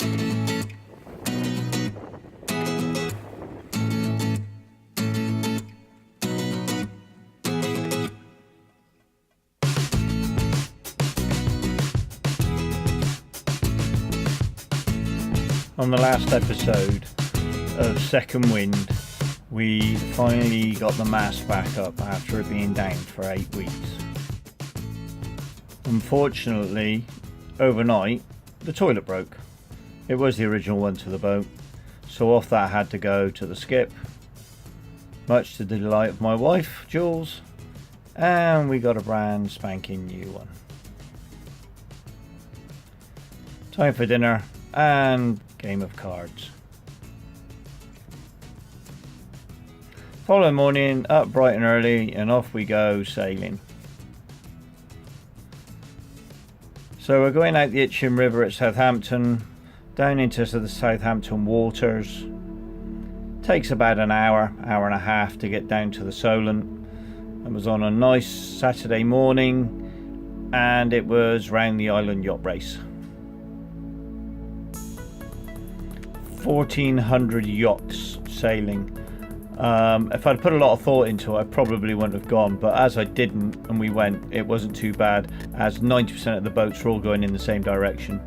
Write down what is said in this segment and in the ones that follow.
On the last episode of Second Wind, we finally got the mast back up after it being down for 8 weeks. Unfortunately, overnight, the toilet broke. It was the original one to the boat, so off that had to go to the skip, much to the delight of my wife, Jules, and we got a brand spanking new one. Time for dinner and game of cards. Following morning, up bright and early, and off we go sailing. So we're going out the Itchen River at Southampton, down into the Southampton waters. Takes about an hour and a half to get down to the Solent. It was on a nice Saturday morning, and it was round the island yacht race. 1,400 yachts sailing. If I'd put a lot of thought into it, I probably wouldn't have gone, but as I didn't and we went, it wasn't too bad, as 90% of the boats were all going in the same direction.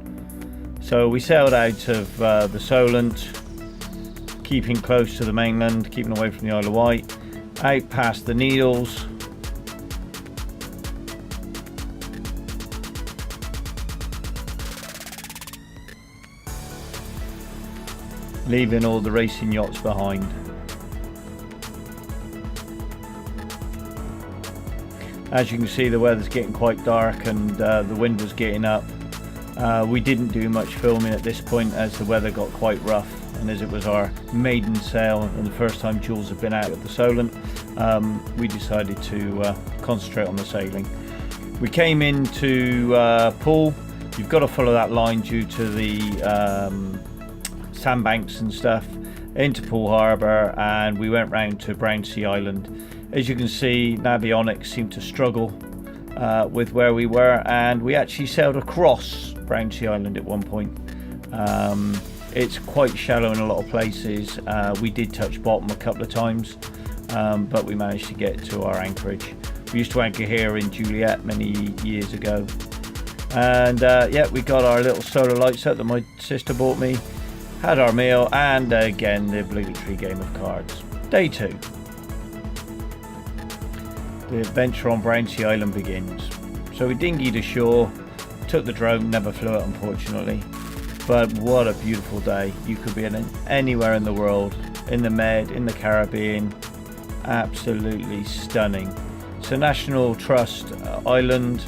So we sailed out of the Solent, keeping close to the mainland, keeping away from the Isle of Wight, out past the Needles, leaving all the racing yachts behind. As you can see, the weather's getting quite dark and the wind was getting up. We didn't do much filming at this point as the weather got quite rough, and as it was our maiden sail and the first time Jules had been out of the Solent, we decided to concentrate on the sailing. We came into Poole. You've got to follow that line due to the sandbanks and stuff, into Poole Harbour, and we went round to Brownsea Island. As you can see, Navionics seemed to struggle with where we were, and we actually sailed across Brownsea Island at one point. It's quite shallow in a lot of places. We did touch bottom a couple of times, but we managed to get to our anchorage. We used to anchor here in Juliet many years ago, and yeah, we got our little solar lights up that my sister bought me, had our meal, and again the obligatory game of cards. Day 2. The adventure on Brownsea Island begins. So we dinghied ashore, took the drone, never flew it unfortunately, but what a beautiful day. You could be anywhere in the world, in the Med, in the Caribbean, absolutely stunning. It's a National Trust island.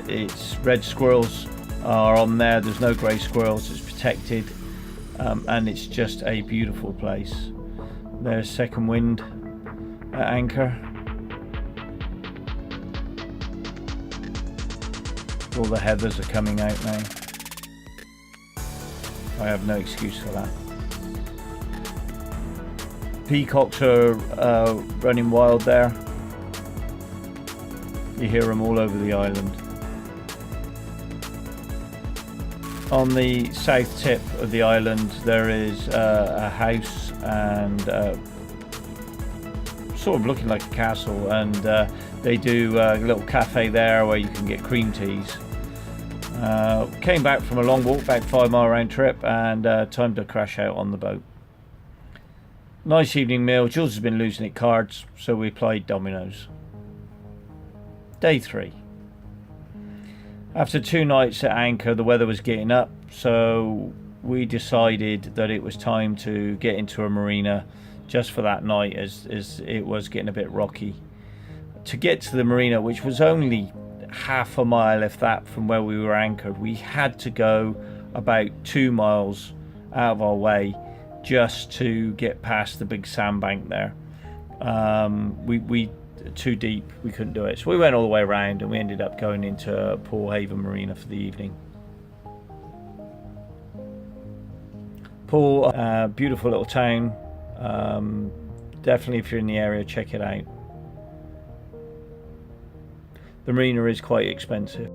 It's red squirrels are on there, there's no grey squirrels, it's protected, and it's just a beautiful place. There's Second Wind at anchor. All the heathers are coming out now. I have no excuse for that. Peacocks are running wild there. You hear them all over the island. On the south tip of the island there is a house and sort of looking like a castle, and they do a little cafe there where you can get cream teas. Came back from a long walk, about 5 mile round trip, and time to crash out on the boat. Nice evening meal. Jules has been losing at cards, so we played dominoes. Day 3. After 2 nights at anchor, the weather was getting up, so we decided that it was time to get into a marina just for that night, as it was getting a bit rocky. To get to the marina, which was only half a mile, if that, from where we were anchored, we had to go about 2 miles out of our way just to get past the big sandbank there. We too deep, we couldn't do it, so we went all the way around and we ended up going into Poole Haven Marina for the evening. Poole, beautiful little town. Definitely if you're in the area, check it out. The marina is quite expensive.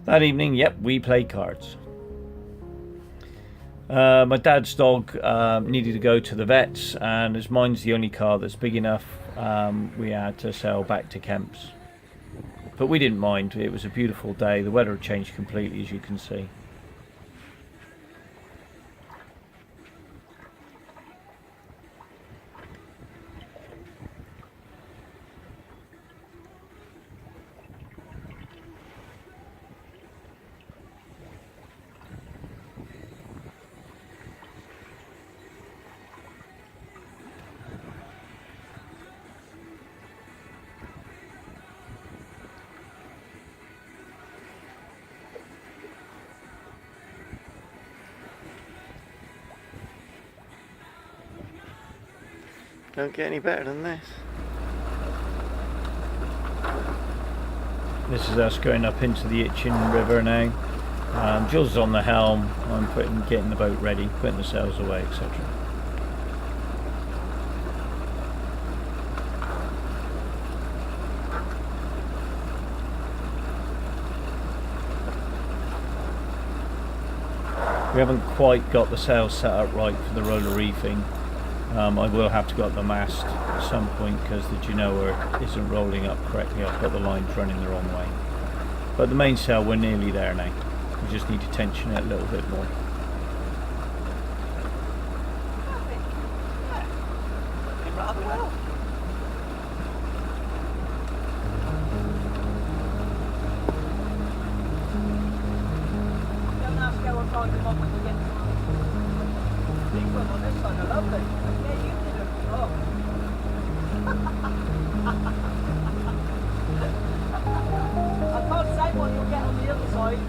That evening, yep, we played cards. My dad's dog needed to go to the vets, and as mine's the only car that's big enough, we had to sail back to Kemp's. But we didn't mind. It was a beautiful day. The weather had changed completely, as you can see. Don't get any better than this. This is us going up into the Itchen River now. Jules is on the helm. I'm getting the boat ready, putting the sails away, etc. We haven't quite got the sails set up right for the roller reefing. I will have to go up the mast at some point because the Genoa isn't rolling up correctly. I've got the lines running the wrong way. But the mainsail, we're nearly there now. We just need to tension it a little bit more. I can't say what you'll get on the other side.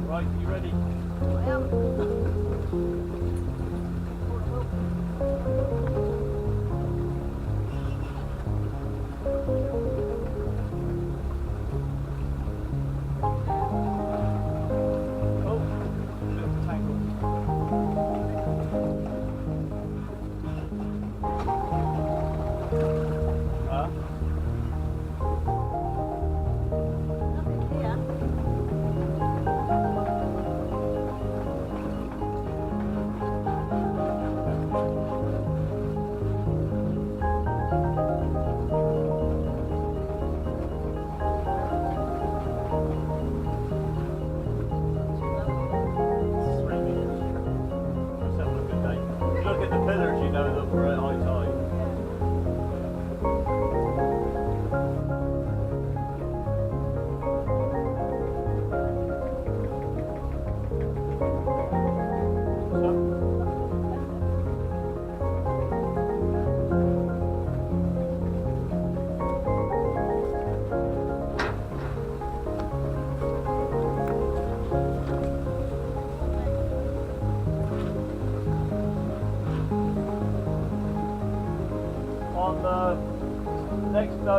Right, you ready? I am.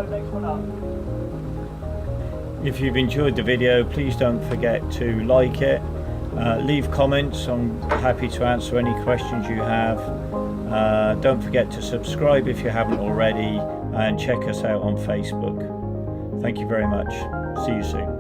Next one up. If you've enjoyed the video, please don't forget to like it, leave comments. I'm happy to answer any questions you have. Don't forget to subscribe if you haven't already, and check us out on Facebook. Thank you very much. See you soon.